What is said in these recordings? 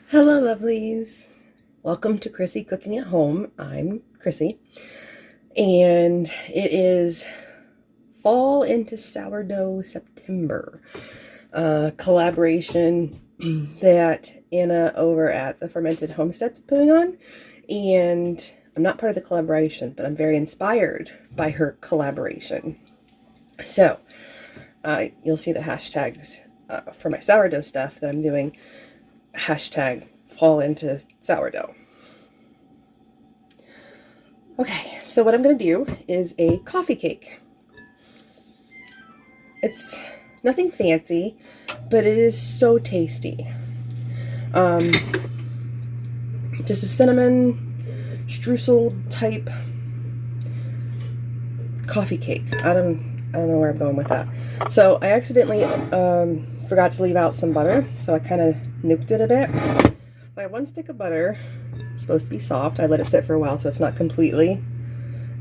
Hello, lovelies. Welcome to Chrissy Cooking at Home. I'm Chrissy, and it is fall into sourdough September. Collaboration that Anna over at the Fermented Homestead's putting on, and I'm not part of the collaboration, but I'm very inspired by her collaboration. So, you'll see the hashtags for my sourdough stuff that I'm doing. Hashtag fall into sourdough. Okay, so what I'm going to do is a coffee cake. It's nothing fancy, but it is so tasty. Just a cinnamon streusel type coffee cake. I don't know where I'm going with that. So I accidentally forgot to leave out some butter, so I kind of nuked it a bit. So I have one stick of butter. It's supposed to be soft. I let it sit for a while so it's not completely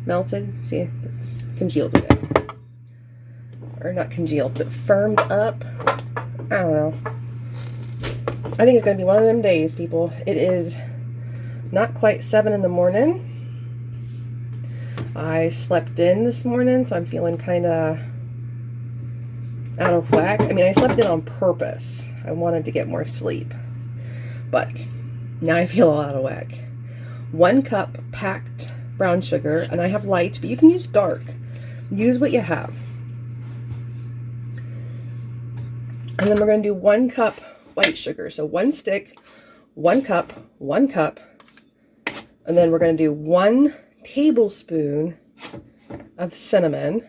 melted. See, it's congealed a bit. Or not congealed, but firmed up. I don't know. I think it's going to be one of them days, people. It is not quite 7 in the morning. I slept in this morning, so I'm feeling kind of out of whack. I mean, I slept in on purpose. I wanted to get more sleep. But now I feel out of whack. 1 cup packed brown sugar, and I have light, but you can use dark. Use what you have. And then we're going to do 1 cup white sugar. So 1 stick, 1 cup, 1 cup. And then we're going to do 1 tablespoon of cinnamon.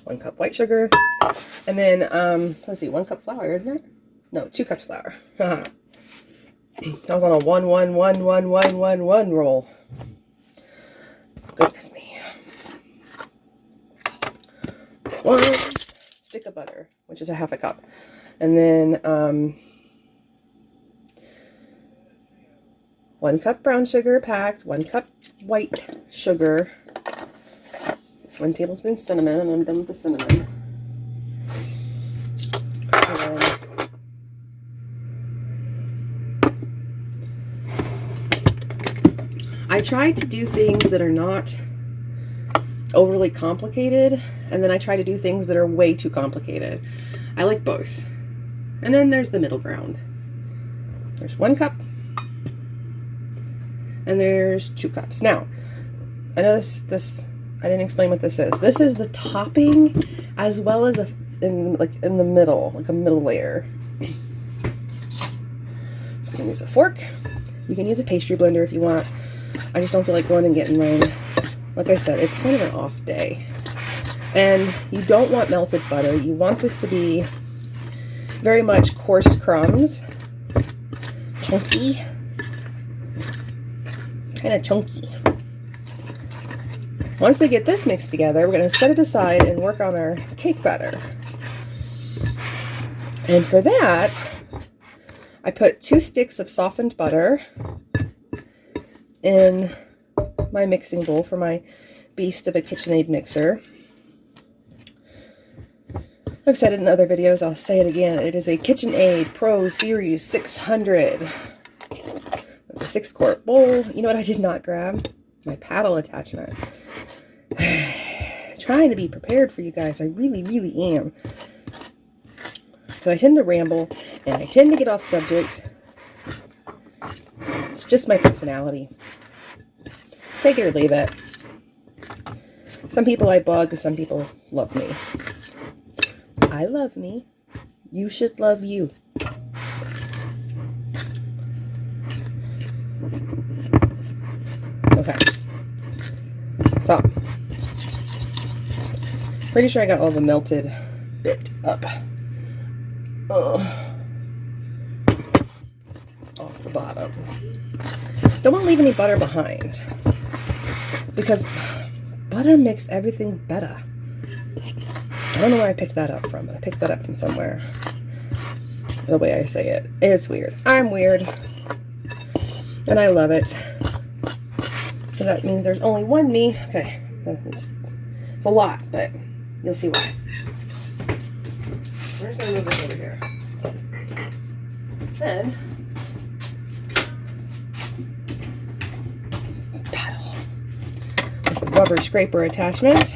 1 cup white sugar. And then, let's see, 1 cup flour, isn't it? No, 2 cups flour. I was on a 1, 1, 1, 1, 1, 1, 1 roll. Goodness me. 1 stick of butter, which is a 1/2 cup. And then 1 cup brown sugar packed, 1 cup white sugar, 1 tablespoon cinnamon, and I'm done with the cinnamon. I try to do things that are not overly complicated, and then I try to do things that are way too complicated. I like both. And then there's the middle ground. There's 1 cup, and there's 2 cups. Now, I know this I didn't explain what this is. This is the topping as well as in the middle, like a middle layer. Just gonna use a fork. You can use a pastry blender if you want. I just don't feel like going and getting mine. Like I said, it's kind of an off day. And you don't want melted butter. You want this to be very much coarse crumbs. Chunky. Kind of chunky. Once we get this mixed together, we're going to set it aside and work on our cake batter. And for that, I put 2 sticks of softened butter in my mixing bowl for my beast of a KitchenAid mixer. I've said it in other videos, I'll say it again. It is a KitchenAid Pro Series 600. That's a 6-quart bowl. You know what I did not grab? My paddle attachment. Trying to be prepared for you guys. I really, really am. So I tend to ramble, and I tend to get off subject. It's just my personality. Take it or leave it. Some people I bug, and some people love me. I love me. You should love you. Okay. So, pretty sure I got all the melted bit up. Off the bottom. Don't want to leave any butter behind, because butter makes everything better. I don't know where I picked that up from, but I picked that up from somewhere. The way I say it. It's weird. I'm weird. And I love it. So that means there's only one me. Okay. It's a lot, but you'll see why. We're just going to move this over here. Then paddle with a rubber scraper attachment.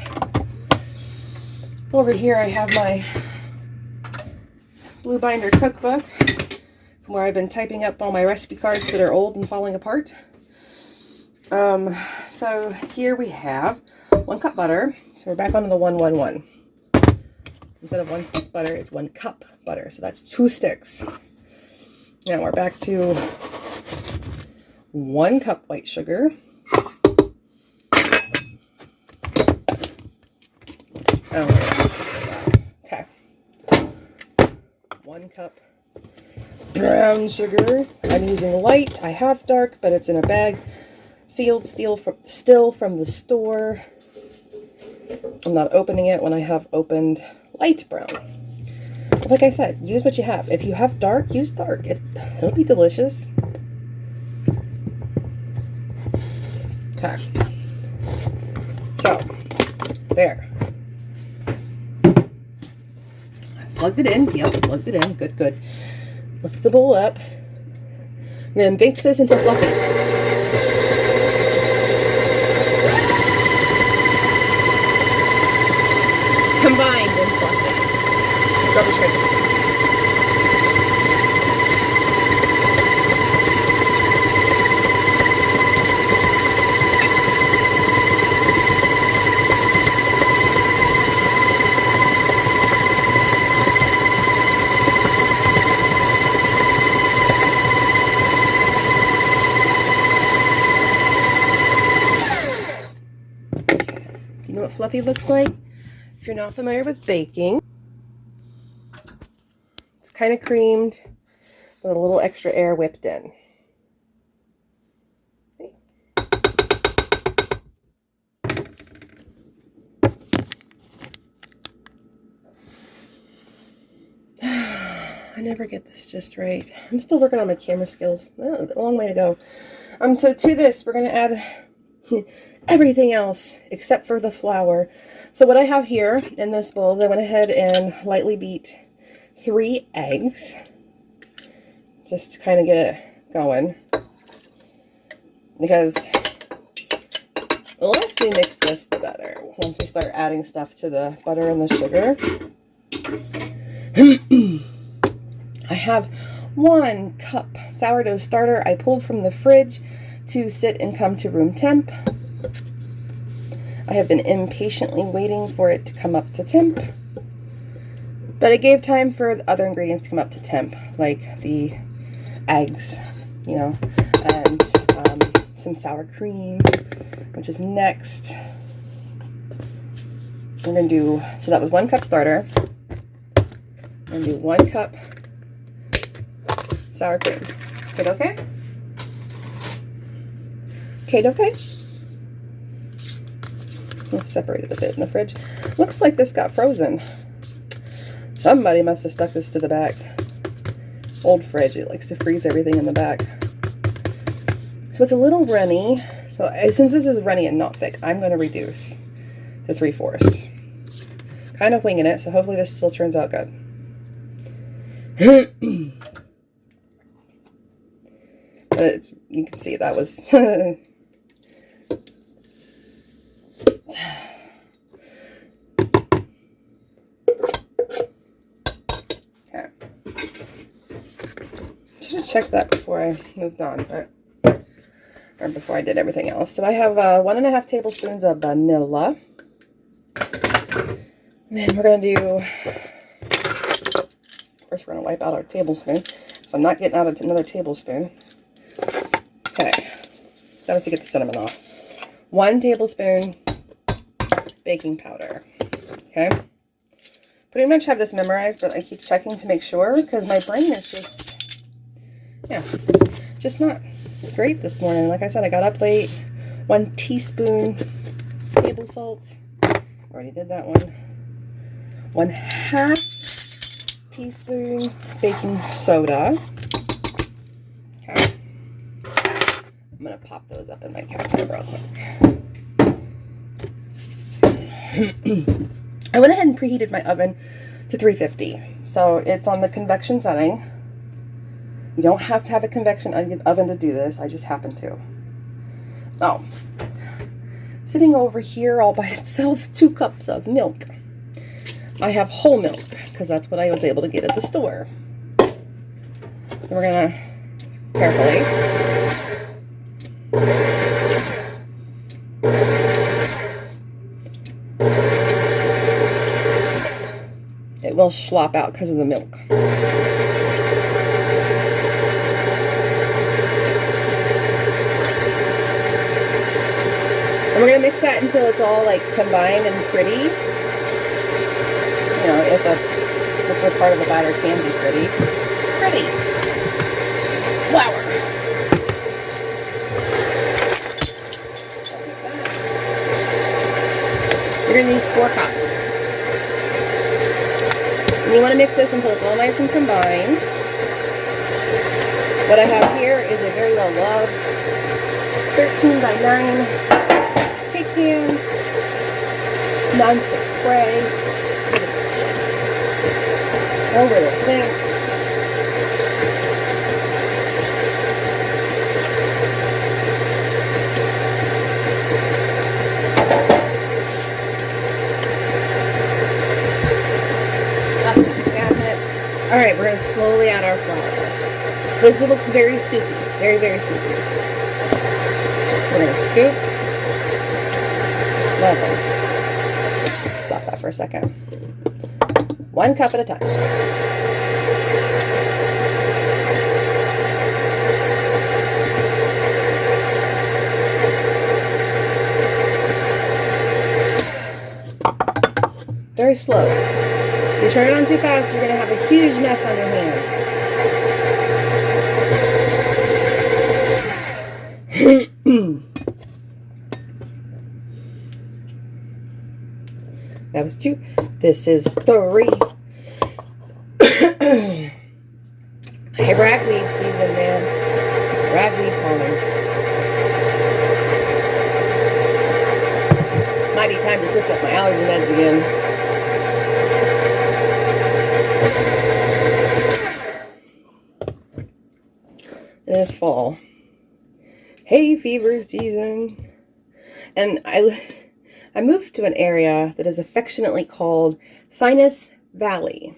Over here I have my Blue Binder cookbook from where I've been typing up all my recipe cards that are old and falling apart. So here we have 1 cup butter. So we're back onto the 1-1-1. Instead of 1 stick butter, it's 1 cup butter. So that's 2 sticks. Now we're back to 1 cup white sugar. Okay. 1 cup brown sugar. I'm using light. I have dark, but it's in a bag. Sealed still from the store. I'm not opening it when I have opened light brown. Like I said, use what you have. If you have dark, use dark. It'll be delicious. Okay. So, there. I plugged it in. Yep, plugged it in. Good, good. Lift the bowl up. I'm going to mix this into fluffy. Combined and fluffy. Rubber scraper. You know what fluffy looks like? If you're not familiar with baking, it's kind of creamed with a little extra air whipped in. Okay. I never get this just right. I'm still working on my camera skills. Oh, a long way to go. So to this, we're going to add everything else except for the flour. So what I have here in this bowl, I went ahead and lightly beat 3 eggs, just to kind of get it going. Because the less we mix this, the better. Once we start adding stuff to the butter and the sugar. I have 1 cup sourdough starter I pulled from the fridge to sit and come to room temp. I have been impatiently waiting for it to come up to temp, but it gave time for the other ingredients to come up to temp, like the eggs, you know, and some sour cream, which is next. We're going to do, so that was 1 cup starter. I'm going to do 1 cup sour cream. Good, okay? Kate, okay? Let's separate it a bit in the fridge. Looks like this got frozen. Somebody must have stuck this to the back. Old fridge, it likes to freeze everything in the back. So it's a little runny. So since this is runny and not thick, I'm going to reduce to 3/4. Kind of winging it, so hopefully this still turns out good. But it's, you can see that was okay. Should have checked that before I moved on, but or before I did everything else. So I have 1½ tablespoons of vanilla. And then we're gonna do, first we're gonna wipe out our tablespoon. So I'm not getting out another tablespoon. Okay, that was to get the cinnamon off. 1 tablespoon baking powder. Okay, pretty much have this memorized, but I keep checking to make sure because my brain is just, yeah, just not great this morning. Like I said, I got up late. 1 teaspoon table salt. Already did that one. 1/2 teaspoon baking soda. Okay. I'm going to pop those up in my calendar real quick. I went ahead and preheated my oven to 350. So it's on the convection setting. You don't have to have a convection oven to do this. I just happen to. Oh. Sitting over here all by itself, 2 cups of milk. I have whole milk, because that's what I was able to get at the store. We're going to carefully it will slop out because of the milk. And we're going to mix that until it's all like combined and pretty. You know, if a part of the batter can be pretty. Flour. You're going to need 4 cups. And you want to mix this until it's all nice and combined. What I have here is a very well loved 13 by 9 cake pan, non-stick spray, over the sink. All right, we're going to slowly add our flour. This looks very soupy, very, very soupy. We're going to scoop. Lovely. Stop that for a second. 1 cup at a time. Very slow. If you turn it on too fast, you're going to have a huge mess on your hand. That was 2. This is 3. Hey, ragweed season, man. Ragweed calling. Might be time to switch up my allergy meds again. It is fall. Hay fever season. And I moved to an area that is affectionately called Sinus Valley.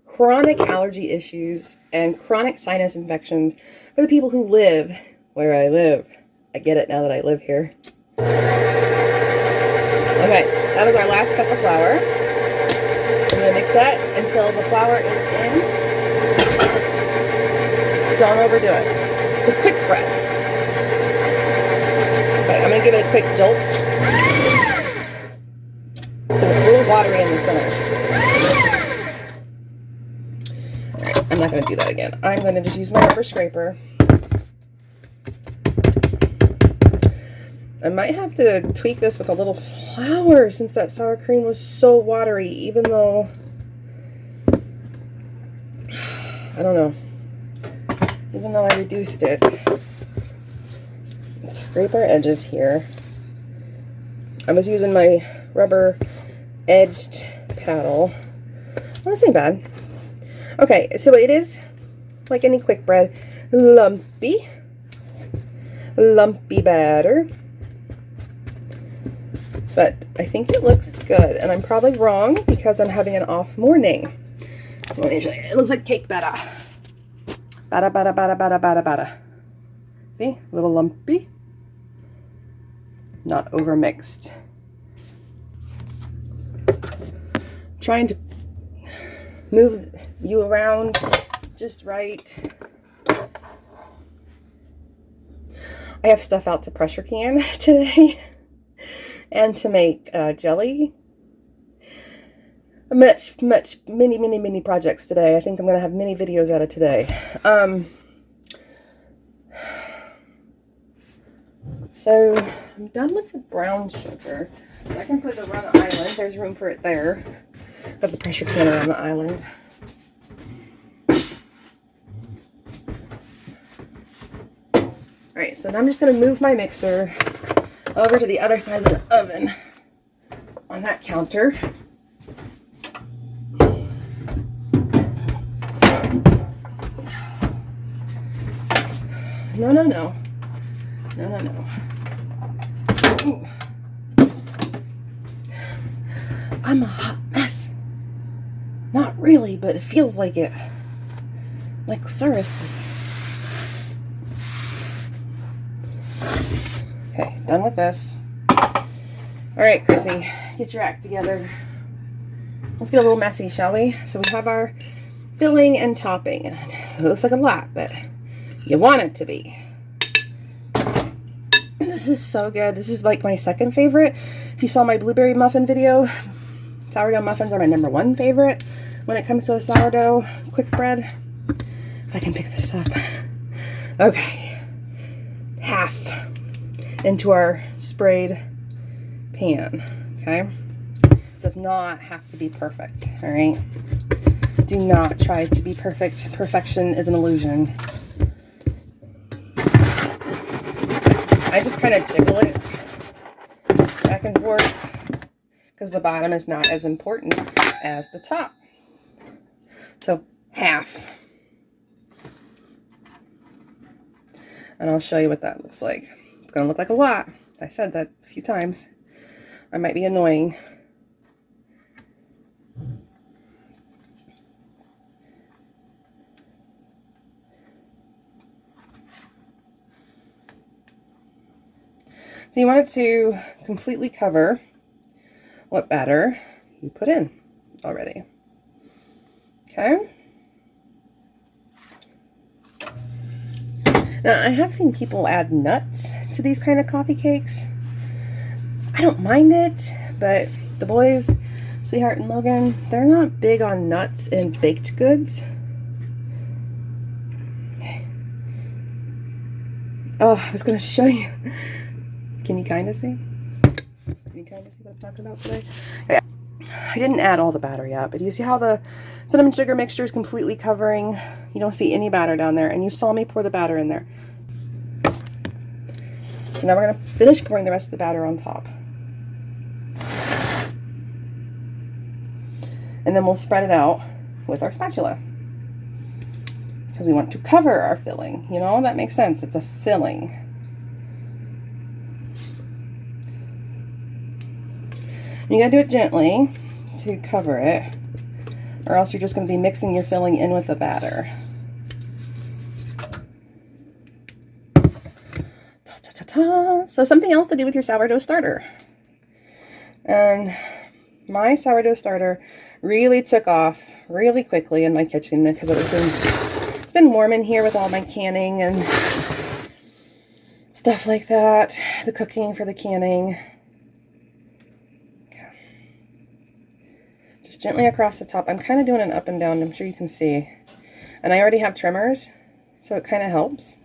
Chronic allergy issues and chronic sinus infections for the people who live where I live. I get it now that I live here. Okay, that was our last cup of flour. I'm going to mix that until the flour is in. Don't overdo it. It's a quick bread. Okay, I'm going to give it a quick jolt. Because it's a little watery in the center. Alright, I'm not going to do that again. I'm going to just use my rubber scraper. I might have to tweak this with a little flour since that sour cream was so watery, even though, I don't know, even though I reduced it. Let's scrape our edges here. I was using my rubber edged paddle. Well, that's not bad. Okay, so it is, like any quick bread, lumpy batter. But I think it looks good, and I'm probably wrong because I'm having an off morning. Let me show you. It looks like cake batter. Batter. See? A little lumpy. Not over mixed. Trying to move you around just right. I have stuff out to pressure can today. And to make jelly. Many projects today. I think I'm going to have many videos out of today. So I'm done with the brown sugar. I can put it around the island. There's room for it there. Got the pressure can around the island. Alright, so now I'm just going to move my mixer over to the other side of the oven on that counter. No, no, no. No, no, no. Ooh. I'm a hot mess. Not really, but it feels like it. Like, seriously. Okay, done with this. Alright, Chrissy, get your act together. Let's get a little messy, shall we? So we have our filling and topping. It looks like a lot, but you want it to be. This is so good. This is like my second favorite. If you saw my blueberry muffin video, sourdough muffins are my #1 favorite when it comes to a sourdough quick bread. If I can pick this up. Okay. Half into our sprayed pan. Okay. Does not have to be perfect. All right. Do not try to be perfect. Perfection is an illusion. I just kind of jiggle it back and forth because the bottom is not as important as the top. So half. And I'll show you what that looks like. It's going to look like a lot. I said that a few times. I might be annoying. So you want it to completely cover what batter you put in already. Okay. Now I have seen people add nuts to these kind of coffee cakes. I don't mind it, but the boys, Sweetheart and Logan, they're not big on nuts in baked goods. Okay. Oh, I was going to show you. Can you kind of see? Can you kind of see what I'm talking about today? Yeah. I didn't add all the batter yet, but do you see how the cinnamon sugar mixture is completely covering? You don't see any batter down there, and you saw me pour the batter in there. So now we're going to finish pouring the rest of the batter on top. And then we'll spread it out with our spatula. Because we want to cover our filling. You know, that makes sense. It's a filling. You gotta do it gently to cover it, or else you're just going to be mixing your filling in with the batter. Ta-ta-ta-ta. So something else to do with your sourdough starter. And my sourdough starter really took off really quickly in my kitchen because it's been warm in here with all my canning and stuff like that. The cooking for the canning. Gently across the top. I'm kind of doing an up and down, I'm sure you can see. And I already have trimmers, so it kind of helps.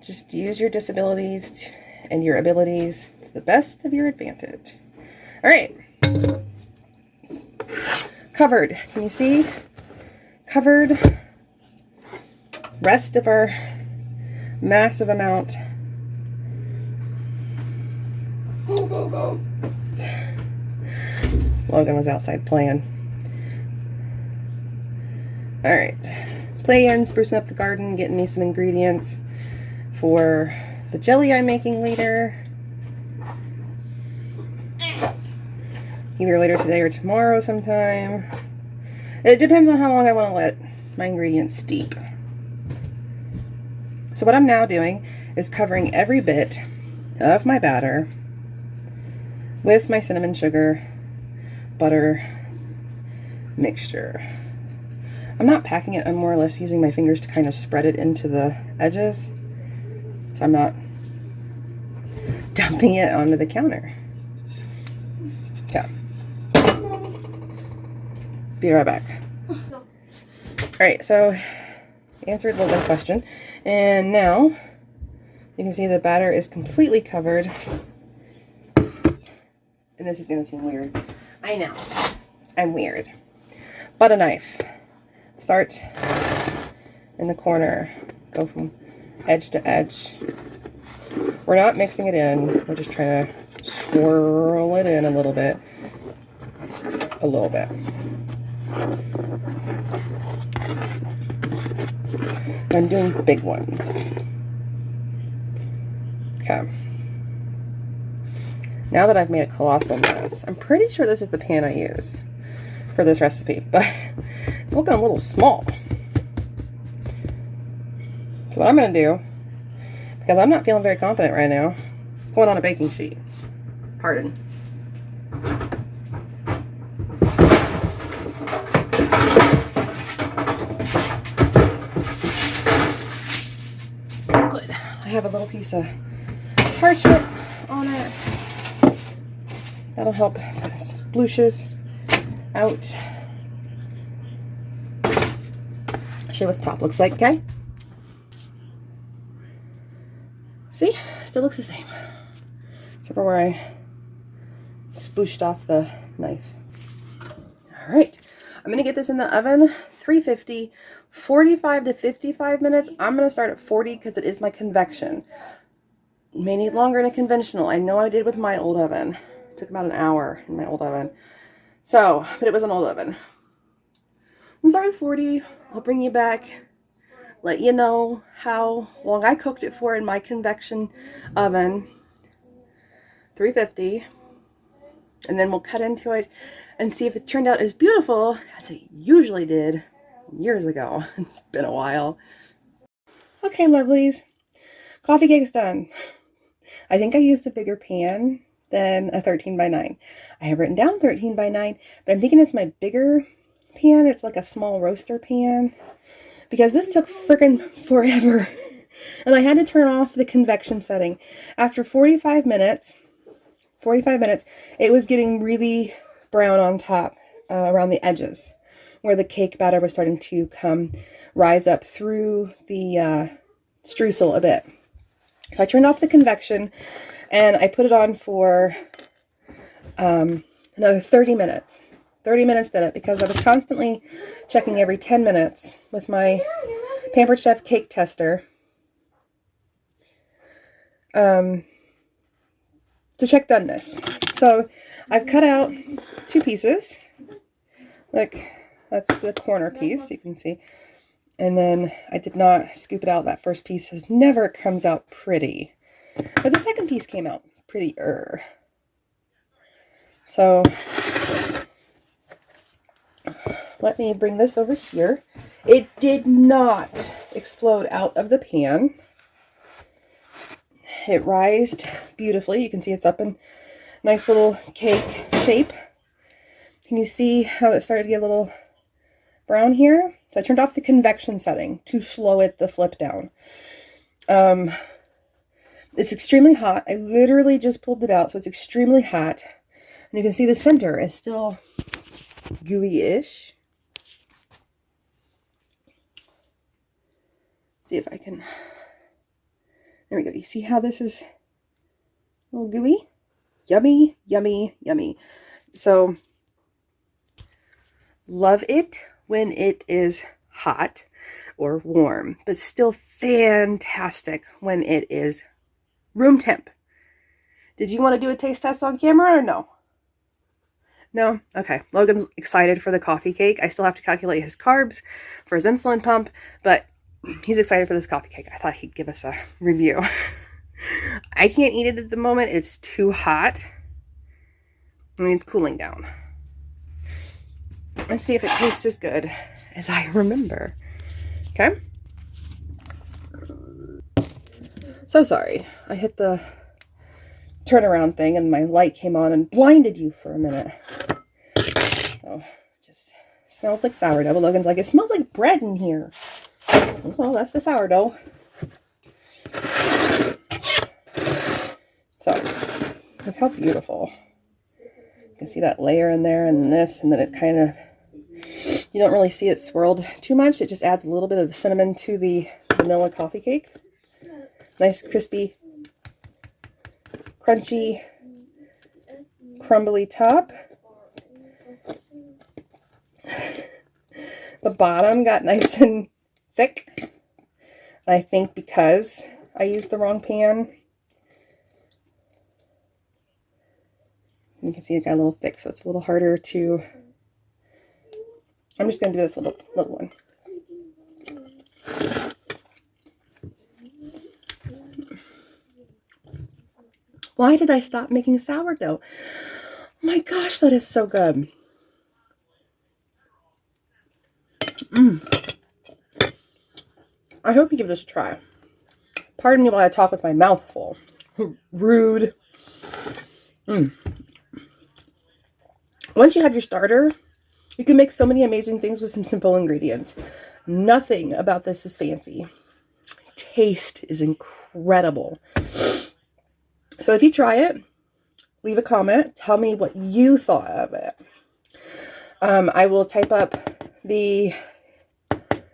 Just use your disabilities and your abilities to the best of your advantage. All right. Covered. Can you see? Covered. Rest of our massive amount. Go, go, go. Logan was outside playing. Alright, playing, sprucing up the garden, getting me some ingredients for the jelly I'm making later. Either later today or tomorrow sometime. It depends on how long I want to let my ingredients steep. So what I'm now doing is covering every bit of my batter with my cinnamon sugar butter mixture. I'm not packing it, I'm more or less using my fingers to kind of spread it into the edges, so I'm not dumping it onto the counter. Okay. Be right back. Alright, so answered Logan's question, and now you can see the batter is completely covered, and this is going to seem weird. I know, I'm weird. Butter knife. Start in the corner. Go from edge to edge. We're not mixing it in. We're just trying to swirl it in a little bit. A little bit. I'm doing big ones. Okay. Now that I've made a colossal mess, I'm pretty sure this is the pan I use for this recipe, but it's looking a little small. So what I'm going to do, because I'm not feeling very confident right now, it's going on a baking sheet. Pardon. Good. I have a little piece of parchment on it. That'll help splooshes out. Show you what the top looks like, okay? See? Still looks the same. Except for where I splooshed off the knife. Alright. I'm going to get this in the oven, 350, 45 to 55 minutes. I'm going to start at 40 because it is my convection. May need longer in a conventional. I know I did with my old oven. It took about an hour in my old oven. So, but it was an old oven. I'm sorry, 40. I'll bring you back, let you know how long I cooked it for in my convection oven, 350, and then we'll cut into it and see if it turned out as beautiful as it usually did years ago. It's been a while. Okay, lovelies, coffee cake's done. I think I used a bigger pan than a 13 by 9. I have written down 13 by 9, but I'm thinking it's my bigger pan. It's like a small roaster pan because this took freaking forever. And I had to turn off the convection setting. After 45 minutes, it was getting really brown on top around the edges where the cake batter was starting to rise up through the streusel a bit. So I turned off the convection and I put it on for another 30 minutes. 30 minutes did it because I was constantly checking every 10 minutes with my Pampered Chef cake tester to check doneness. So I've cut out 2 pieces. Like, that's the corner piece, you can see. And then I did not scoop it out. That first piece never comes out pretty. But the second piece came out prettier. So let me bring this over here. It did not explode out of the pan. It rised beautifully. You can see it's up in nice little cake shape. Can you see how it started to get a little brown here? So I turned off the convection setting to slow the flip down. It's extremely hot. I literally just pulled it out, so it's extremely hot. And you can see the center is still gooey-ish. See if I can... There we go. You see how this is a little gooey? Yummy, yummy, yummy. So, love it when it is hot or warm, but still fantastic when it is room temp. Did you want to do a taste test on camera or no? No? Okay. Logan's excited for the coffee cake. I still have to calculate his carbs for his insulin pump, but he's excited for this coffee cake. I thought he'd give us a review. I can't eat it at the moment. It's too hot. I mean, it's cooling down. Let's see if it tastes as good as I remember. Okay? So sorry. I hit the turnaround thing and my light came on and blinded you for a minute. Oh, just smells like sourdough. But Logan's like, it smells like bread in here. Well, that's the sourdough. So, look how beautiful. You can see that layer in there and this, and then it kind of, you don't really see it swirled too much. It just adds a little bit of cinnamon to the vanilla coffee cake. Nice, crispy, crunchy, crumbly top. The bottom got nice and thick. And I think because I used the wrong pan, you can see it got a little thick, so it's a little harder to... I'm just going to do this little one. Why did I stop making sourdough? Oh my gosh, that is so good. I hope you give this a try. Pardon me while I talk with my mouth full. Rude. Once you have your starter, you can make so many amazing things with some simple ingredients. Nothing about this is fancy. Taste is incredible. So if you try it, leave a comment. Tell me what you thought of it. I will type up the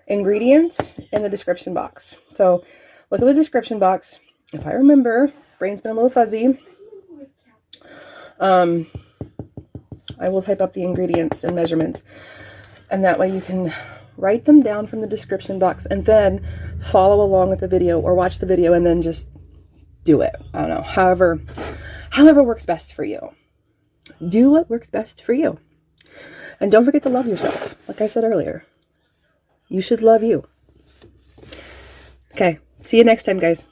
ingredients in the description box. So look at the description box. If I remember, brain's been a little fuzzy. I will type up the ingredients and measurements, and that way you can write them down from the description box and then follow along with the video, or watch the video and then just do it. I don't know, however works best for you. Do what works best for you. And don't forget to love yourself. Like I said earlier, you should love you. Okay, see you next time, guys.